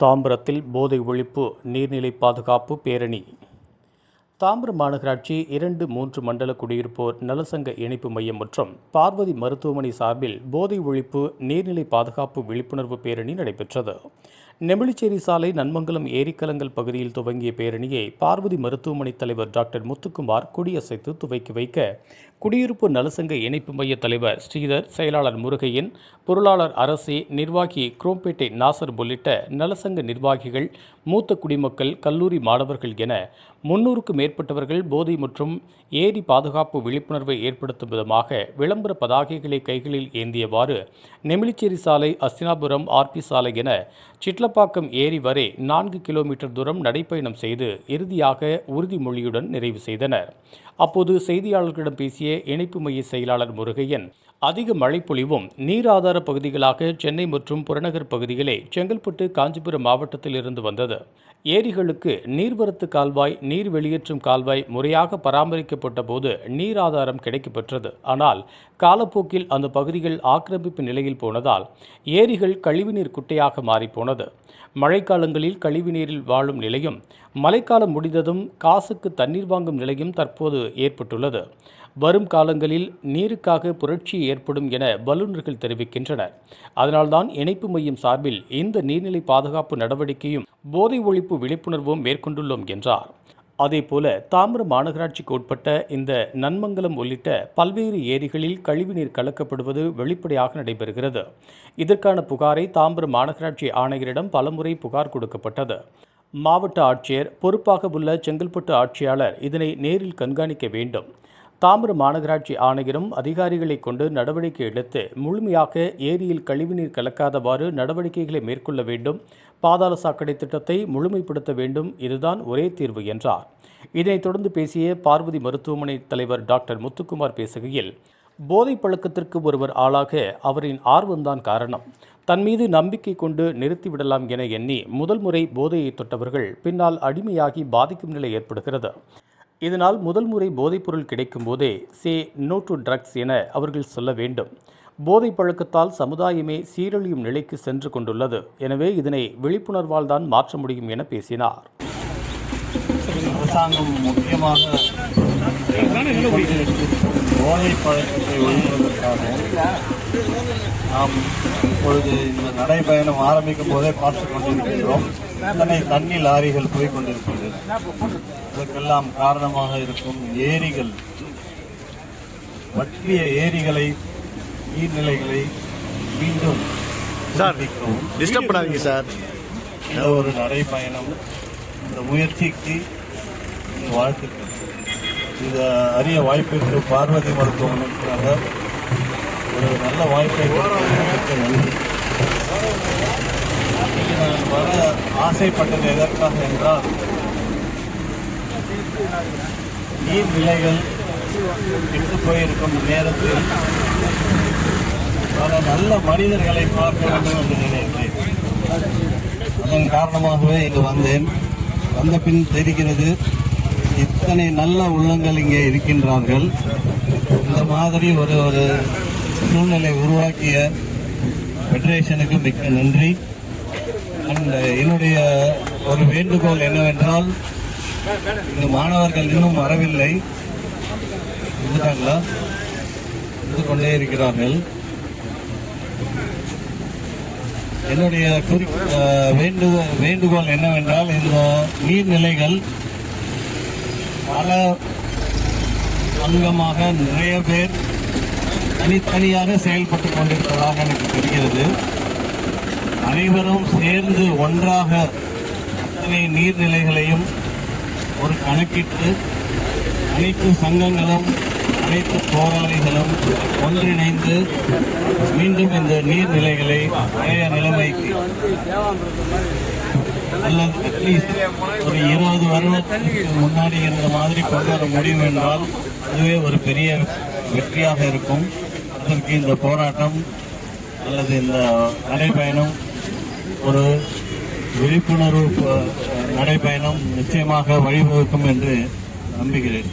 தாம்பரத்தில் போதை ஒழிப்பு நீர்நிலை பாதுகாப்பு பேரணி. தாம்பரம் மாநகராட்சி 2-3 மண்டல குடியிருப்போர் நலசங்க இணைப்பு மையம் மற்றும் பார்வதி மருத்துவமனை சார்பில் போதை ஒழிப்பு நீர்நிலை பாதுகாப்பு விழிப்புணர்வு பேரணி நடைபெற்றது. நெமிலிச்சேரி சாலை நன்மங்கலம் ஏரிக்கலங்கள் பகுதியில் துவங்கிய பேரணியை பார்வதி மருத்துவமனை தலைவர் டாக்டர் முத்துக்குமார் கொடியசைத்து துவக்கி வைக்க, குடியிருப்பு நலசங்க இணைப்பு மைய தலைவர் ஸ்ரீதர், செயலாளர் முருகையன், பொருளாளர் அரசி, நிர்வாகி குரோம்பேட்டை நாசர் உள்ளிட்ட நலசங்க நிர்வாகிகள், மூத்த குடிமக்கள், கல்லூரி மாணவர்கள் என 300க்கும் மேற்பட்டவர்கள் போதை மற்றும் ஏரி பாதுகாப்பு விழிப்புணர்வை ஏற்படுத்தும் விதமாக விளம்பர பதாகைகளை கைகளில் ஏந்தியவாறு நெமிலிச்சேரி சாலை, அஸ்தினாபுரம், ஆர்பி சாலை என சிட்லப்பாக்கம் ஏரி வரை 4 கிலோமீட்டர் தூரம் நடைப்பயணம் செய்து இறுதியாக உறுதிமொழியுடன் நிறைவு செய்தனர். அப்போது செய்தியாளர்களிடம் பேசிய இணைப்பு மைய செயலாளர் முருகையன், அதிக மழைப்பொழிவும் நீர் ஆதார பகுதிகளாக சென்னை மற்றும் புறநகர் பகுதிகளே செங்கல்பட்டு, காஞ்சிபுரம் மாவட்டத்தில் இருந்து வந்தது. ஏரிகளுக்கு நீர்வரத்து கால்வாய், நீர் வெளியேற்றும் கால்வாய் முறையாக பராமரிக்கப்பட்ட போது நீர் ஆதாரம் கிடைக்கப்பெற்றது. ஆனால் காலப்போக்கில் அந்த பகுதிகள் ஆக்கிரமிப்பு நிலையில் போனதால் ஏரிகள் கழிவுநீர் குட்டையாக மாறிப்போனது. மழைக்காலங்களில் கழிவுநீரில் வாழும் நிலையும், மழைக்காலம் முடிந்ததும் காசுக்கு தண்ணீர் வாங்கும் நிலையும் தற்போது ஏற்பட்டுள்ளது. வரும் காலங்களில் நீருக்காக புரட்சி ஏற்படும் என வல்லுநர்கள் தெரிவிக்கின்றனர். அதனால்தான் இணைப்பு மையம் சார்பில் இந்த நீர்நிலை பாதுகாப்பு நடவடிக்கையும் போதை ஒழிப்பு விழிப்புணர்வும் மேற்கொண்டுள்ளோம் என்றார். அதேபோல தாம்பரம் மாநகராட்சிக்கு உட்பட்ட இந்த நன்மங்கலம் உள்ளிட்ட பல்வேறு ஏரிகளில் கழிவுநீர் கலக்கப்படுவது வெளிப்படையாக நடைபெறுகிறது. இதற்கான புகாரை தாம்பரம் மாநகராட்சி ஆணையரிடம் பலமுறை புகார் கொடுக்கப்பட்டது. மாவட்ட ஆட்சியர், பொறுப்பாக உள்ள செங்கல்பட்டு ஆட்சியாளர் இதனை நேரில் கண்காணிக்க வேண்டும். தாம்பரம் மாநகராட்சி ஆணையரும் அதிகாரிகளை கொண்டு நடவடிக்கை எடுத்து முழுமையாக ஏரியில் கழிவுநீர் கலக்காதவாறு நடவடிக்கைகளை மேற்கொள்ள வேண்டும். பாதாள சாக்கடை திட்டத்தை முழுமைப்படுத்த வேண்டும். இதுதான் ஒரே தீர்வு என்றார். இதனைத் தொடர்ந்து பேசிய பார்வதி மருத்துவமனை தலைவர் டாக்டர் முத்துக்குமார் பேசுகையில், போதை பழக்கத்திற்கு ஒருவர் ஆளாக அவரின் ஆர்வம்தான் காரணம். தன் மீது நம்பிக்கை கொண்டு நிறுத்திவிடலாம் என எண்ணி முதல் முறை போதையை தொட்டவர்கள் பின்னால் அடிமையாகி பாதிக்கும் நிலை ஏற்படுகிறது. இதனால் முதல் முறை போதைப்பொருள் கிடைக்கும் போதே சே நோ டு ட்ரக்ஸ் என அவர்கள் சொல்ல வேண்டும். போதை பழக்கத்தால் சமுதாயமே சீரழியும் நிலைக்கு சென்று கொண்டுள்ளது. எனவே இதனை விழிப்புணர்வால் தான் மாற்ற முடியும் என பேசினார். அரசாங்கம் முக்கியமாக போதை பழக்கத்தை ஒழிப்பதற்காக நாம் இப்பொழுது இந்த நடைபயணம் ஆரம்பிக்கும் போதே பார்த்துக் கொண்டிருக்கின்றோம். இத்தனை தண்ணி லாரிகள் போய் கொண்டிருக்கிறது. இதற்கெல்லாம் காரணமாக இருக்கும் ஏரிகள், வற்றிய ஏரிகளை, நீர்நிலைகளை மீண்டும் டிஸ்டர்ப் பண்ணாதீங்க சார். இந்த ஒரு நடைபயணம், இந்த முயற்சிக்கு வாழ்த்துக்கள். இந்த அரிய வாய்ப்பிற்கு பார்வதி மருத்துவமனைக்காக ஒரு நல்ல வாய்ப்பை நன்றி. நான் வர ஆசைப்பட்டது எதற்காக என்றால், நீர்நிலைகள் கெட்டு போயிருக்கும் நேரத்தில் பல நல்ல மனிதர்களை பார்க்க வேண்டும் என்று நினைத்தேன். அதன் காரணமாகவே இங்கு வந்தேன். வந்த பின் தெரிகிறது, இத்தனை நல்ல உள்ளங்கள் இங்கே இருக்கின்றார்கள். இந்த மாதிரி ஒரு சூழ்நிலை உருவாக்கிய ஃபெடரேஷனுக்கு மிக்க நன்றி. அண்ட் என்னுடைய ஒரு வேண்டுகோள் என்னவென்றால், இந்த மாணவர்கள் இன்னும் வரவில்லை, வந்துட்டாங்களா? வந்து கொண்டே இருக்கிறார்கள். என்னுடைய வேண்டுகோள் என்னவென்றால், இந்த நீர்நிலைகள் பல அங்கமாக நிறைய பேர் தனித்தனியாக செயல்பட்டுக் கொண்டிருப்பதாக எனக்கு தெரிகிறது. அனைவரும் சேர்ந்து ஒன்றாக அத்தனை நீர்நிலைகளையும் ஒரு கணக்கிட்டு அனைத்து சங்கங்களும், அனைத்து போராளிகளும் ஒன்றிணைந்து மீண்டும் இந்த நீர்நிலைகளை பழைய நிலைமைக்கு, அல்லது அட்லீஸ்ட் ஒரு 20 வருடத்திற்கு முன்னாடி இருந்த மாதிரி கொண்டு வர முடியும் என்றால் அதுவே ஒரு பெரிய வெற்றியாக இருக்கும். அதற்கு இந்த போராட்டம் அல்லது இந்த நடைபயணம் ஒரு விழிப்புணர்வு நடைபயணம் நிச்சயமாக வழிவகுக்கும் என்று நம்புகிறேன்.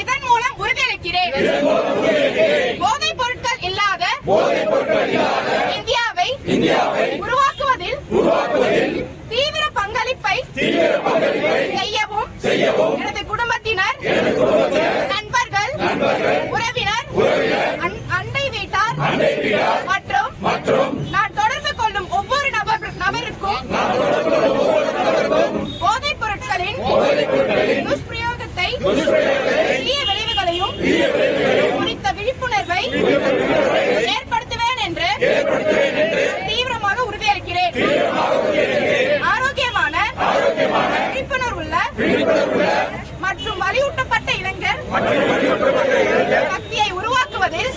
இதன் மூலம் உறுதியளிக்கிறேன். போதைப் பொருட்கள் இல்லாத இந்தியாவை உருவாக்குவதில் தீவிர பங்களிப்பை செய்யவும் எனது குடும்பத்தினர், நண்பர்கள், உறவினர், அண்டை வீட்டார் மற்றும் நான் தொடர்பு கொள்ளும் ஒவ்வொரு நபருக்கும் போதைப் பொருட்களின் துஷ்பிரயோகத்தை, தீய விளைவுகளையும் குறித்த விழிப்புணர்வை ஏற்படுத்துவேன் என்று தீவிரமாக உறுதியளிக்கிறேன். ஆரோக்கியமான விழிப்புணர்வுள்ள மற்றும் வலியூட்டப்பட்ட இளைஞர் சக்தியை உருவாக்குவதில்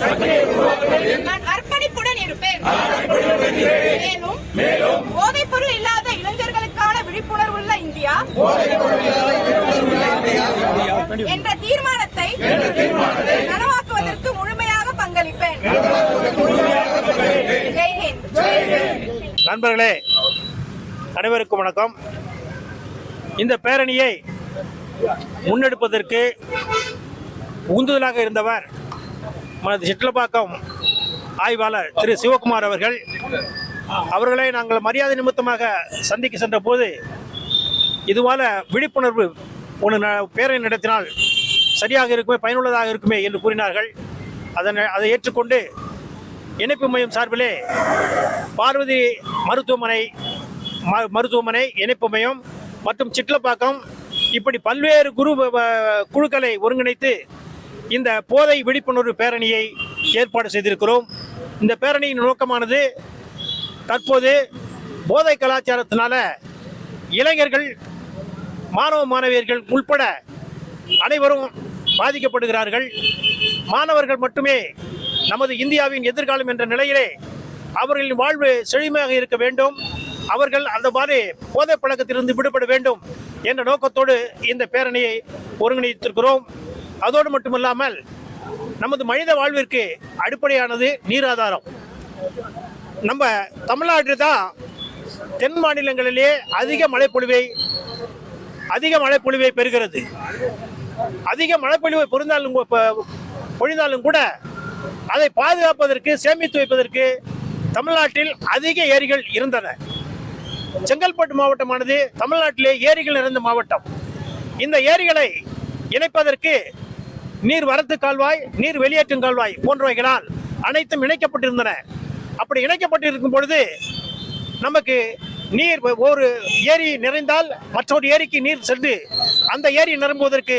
நான் அர்ப்பணிப்புடன் இருப்பேன். மேலும் போதைப் பொருள் இல்லாத இளைஞர்களுக்கான விழிப்புணர்வுள்ள இந்தியா என்ற தீர்மானத்தை நனவாக்குவதற்கு முழுமையாக பங்களிப்பேன். ஜெய்ஹிந்த். நண்பர்களே, அனைவருக்கும் வணக்கம். இந்த பேரணியை முன்னெடுப்பதற்கு உந்துதலாக இருந்தவர் நமது சிட்லப்பாக்கம் ஆய்வாளர் திரு சிவகுமார் அவர்களை நாங்கள் மரியாதை நிமித்தமாக சந்திக்க சென்ற போது இதுவான விழிப்புணர்வு ஒன்று பேரணி நடத்தினால் சரியாக இருக்குமே, பயனுள்ளதாக இருக்குமே என்று கூறினார்கள். அதை ஏற்றுக்கொண்டு இணைப்பு மையம் சார்பிலே பார்வதி மருத்துவமனை இணைப்பு மையம் மற்றும் சிட்லப்பாக்கம் இப்படி பல்வேறு குழுக்களை ஒருங்கிணைத்து இந்த போதை விழிப்புணர்வு பேரணியை ஏற்பாடு செய்திருக்கிறோம். இந்த பேரணியின் நோக்கமானது தற்போது போதை கலாச்சாரத்தினால இளைஞர்கள், மாணவியர்கள் உட்பட அனைவரும் பாதிக்கப்படுகிறார்கள். மாணவர்கள் மட்டுமே நமது இந்தியாவின் எதிர்காலம் என்ற நிலையிலே அவர்களின் வாழ்வு செழுமையாக இருக்க வேண்டும், அவர்கள் அந்த மாதிரி போதை பழக்கத்திலிருந்து விடுபட வேண்டும் என்ற நோக்கத்தோடு இந்த பேரணியை ஒருங்கிணைத்திருக்கிறோம். அதோடு மட்டுமல்லாமல் நமது மனித வாழ்விற்கு அடிப்படையானது நீராதாரம். நம்ம தமிழ்நாட்டில் தான் தென் மாநிலங்களிலே அதிக மழைப்பொழிவை பெறுகிறது. அதிக மழைப்பொழிவை பொழிந்தாலும் கூட அதை பாதுகாப்பதற்கு, சேமித்து வைப்பதற்கு தமிழ்நாட்டில் அதிக ஏரிகள் இருந்தன. செங்கல்பட்டு மாவட்டமானது தமிழ்நாட்டிலே ஏரிகள் நிறைந்த மாவட்டம். இந்த ஏரிகளை இணைப்பதற்கு நீர் வரத்து கால்வாய், நீர் வெளியேற்றும் கால்வாய் போன்றவைகளால் அனைத்தும் இணைக்கப்பட்டிருந்தன. அப்படி இணைக்கப்பட்டிருக்கும் பொழுது நமக்கு நீர், ஒரு ஏரி நிறைந்தால் மற்றொரு ஏரிக்கு நீர் சென்று அந்த ஏரி நிரம்புவதற்கு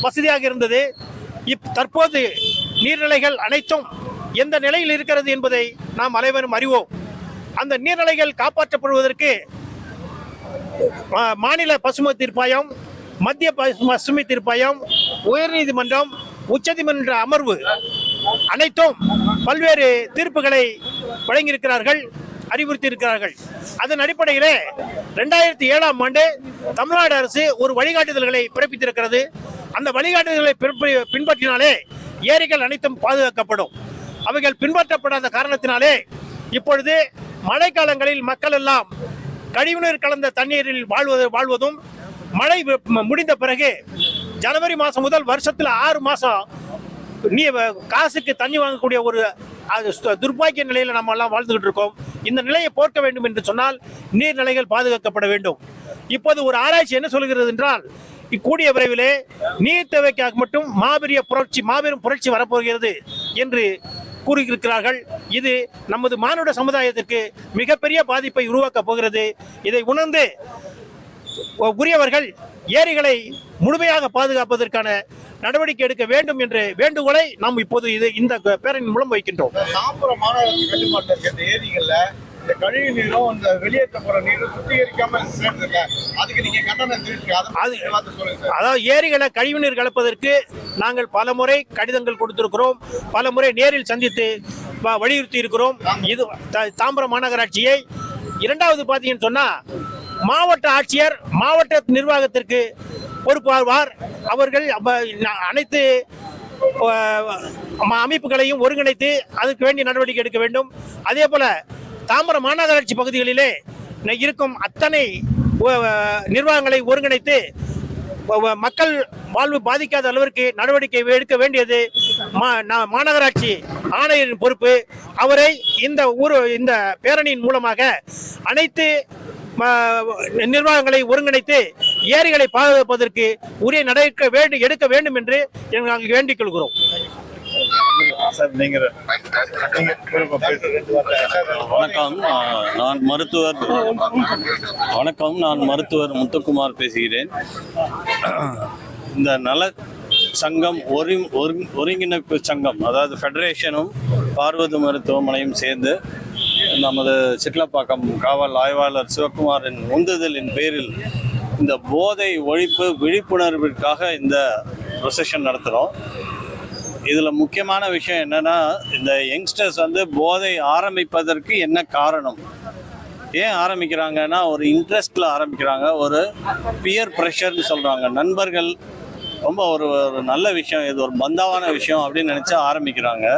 வசதியாக இருந்தது. தற்போது நீர்நிலைகள் அனைத்தும் எந்த நிலையில் இருக்கிறது என்பதை நாம் அனைவரும் அறிவோம். அந்த நீர்நிலைகள் காப்பாற்றப்படுவதற்கு மாநில பசுமை தீர்ப்பாயம், மத்திய பசுமை தீர்ப்பாயம், உயர்நீதிமன்றம், உச்சநீதிமன்ற அமர்வு அனைத்தும் பல்வேறு தீர்ப்புகளை வழங்கியிருக்கிறார்கள், அறிவுறுத்தியிருக்கிறார்கள். அதன் அடிப்படையிலே 2007ஆம் ஆண்டு தமிழ்நாடு அரசு ஒரு வழிகாட்டுதல்களை பிறப்பித்திருக்கிறது. அந்த வழிகாட்டுதல்களை பின்பற்றினாலே ஏரிகள் அனைத்தும் பாதுகாக்கப்படும். அவைகள் பின்பற்றப்படாத காரணத்தினாலே இப்பொழுது மழைக்காலங்களில் மக்கள் எல்லாம் கழிவுநீர் கலந்த தண்ணீரில் வாழ்வதும், மழை முடிந்த பிறகு ஜனவரி மாதம் முதல் வருஷத்தில் 6 மாதம் காசுக்கு தண்ணி வாங்கக்கூடிய ஒரு துர்பாக்கிய நிலையில் நம்ம எல்லாம் வாழ்ந்துகிட்டு இருக்கோம். இந்த நிலையை போக்க வேண்டும் என்று சொன்னால் நீர்நிலைகள் பாதுகாக்கப்பட வேண்டும். இப்போது ஒரு ஆராய்ச்சி என்ன சொல்கிறது என்றால், கூடிய விரைவிலே நீர் தேவைக்காக மட்டும் மாபெரும் புரட்சி வரப்போகிறது என்று கூறியிருக்கிறார்கள். இது நமது மானுட சமுதாயத்திற்கு மிகப்பெரிய பாதிப்பை உருவாக்கப் போகிறது. இதை உணர்ந்து உரியவர்கள் ஏரிகளை முழுமையாக பாதுகாப்பதற்கான நடவடிக்கை எடுக்க வேண்டும் என்ற வேண்டுகோளை நாம் இப்போது இந்த பேரணியின் மூலம் வைக்கின்றோம். இந்த கழிவு நீரும் இந்த வெளியேற்றப்படுற நீரும் சுத்திகரிக்காம அதுக்கு நீங்க கட்டணம் அதாவது ஏரிகளை கழிவுநீர் கலப்பதற்கு நாங்கள் பலமுறை கடிதங்கள் கொடுத்திருக்கிறோம், பலமுறை நேரில் சந்தித்து வலியுறுத்தி இருக்கிறோம். இது தாம்பரம் மாநகராட்சியை. இரண்டாவது பார்த்தீங்கன்னு சொன்னா, மாவட்ட ஆட்சியர் மாவட்ட நிர்வாகத்திற்கு பொறுப்பாவார். அவர்கள் அனைத்து அமைப்புகளையும் ஒருங்கிணைத்து அதுக்கு வேண்டிய நடவடிக்கை எடுக்க வேண்டும். அதே போல தாம்பரம் மாநகராட்சி பகுதிகளிலே இருக்கும் அத்தனை நிர்வாகங்களை ஒருங்கிணைத்து மக்கள் வாழ்வு பாதிக்காத அளவிற்கு நடவடிக்கை எடுக்க வேண்டியது மாநகராட்சி ஆணையரின் பொறுப்பு. அவரை இந்த பேரணியின் மூலமாக அனைத்து நிர்வாகங்களை ஒருங்கிணைத்து ஏரிகளை பாதுகாப்பதற்கு உரிய நடவடிக்கை எடுக்க வேண்டும் என்று நாங்கள் வேண்டிக் கொள்கிறோம். வணக்கம், நான் மருத்துவர் முத்துக்குமார் பேசுகிறேன். இந்த நல சங்கம் ஒருங்கிணைப்பு சங்கம், அதாவது ஃபெடரேஷனும் பார்வதி மருத்துவமனையும் சேர்ந்து நமது சிட்லப்பாக்கம் காவல் ஆய்வாளர் சிவகுமாரின் உந்துதலின் பேரில் இந்த போதை ஒழிப்பு விழிப்புணர்விற்காக இந்த ப்ரொசஷன் நடத்துகிறோம். இதில் முக்கியமான விஷயம் என்னென்னா, இந்த யங்ஸ்டர்ஸ் போதை ஆரம்பிப்பதற்கு என்ன காரணம், ஏன் ஆரம்பிக்கிறாங்கன்னா, ஒரு இன்ட்ரெஸ்டில் ஆரம்பிக்கிறாங்க, ஒரு பியர் ப்ரெஷர்னு சொல்கிறாங்க. நண்பர்கள் ரொம்ப ஒரு நல்ல விஷயம், இது ஒரு பந்தாவான விஷயம் அப்படின்னு நினச்சா ஆரம்பிக்கிறாங்க.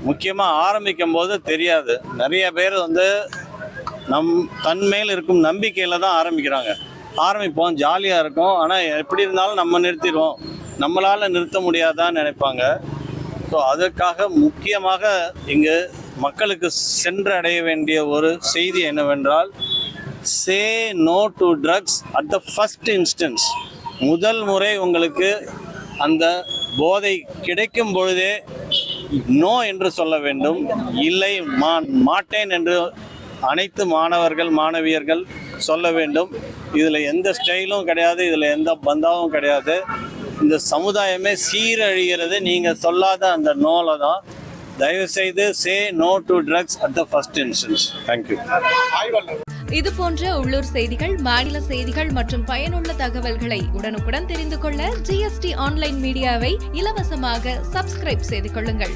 முக்கியமாக ஆரம்பிக்கும் போது தெரியாது, நிறைய பேர் தன் மேல் இருக்கும் நம்பிக்கையில் தான் ஆரம்பிப்போம், ஜாலியாக இருக்கும், ஆனால் எப்படி இருந்தாலும் நம்ம நிறுத்திடுவோம், நம்மளால் நிறுத்த முடியாதான்னு நினைப்பாங்க. ஸோ அதற்காக முக்கியமாக இங்கு மக்களுக்கு சென்றடைய வேண்டிய ஒரு செய்தி என்னவென்றால், say no to drugs at the first instance. முதல் முறை உங்களுக்கு அந்த போதை கிடைக்கும் பொழுதே நோ என்று சொல்ல வேண்டும். இல்லை மாட்டேன் என்று அனைத்து மாணவர்கள் மாணவியர்கள் சொல்ல வேண்டும். இதில் எந்த ஸ்டைலும் கிடையாது, இதில் எந்த பந்தாவும் கிடையாது. இந்த சமுதாயமே சீரழிகிறது நீங்கள் சொல்லாத அந்த நோல தான். தயவுசெய்து say no to drugs at the first instance. Thank you. இது போன்ற உள்ளூர் செய்திகள், மாநில செய்திகள் மற்றும் பயனுள்ள தகவல்களை உடனுக்குடன் தெரிந்து கொள்ள GST ஆன்லைன் மீடியாவை இலவசமாக சப்ஸ்கிரைப் செய்து கொள்ளுங்கள்.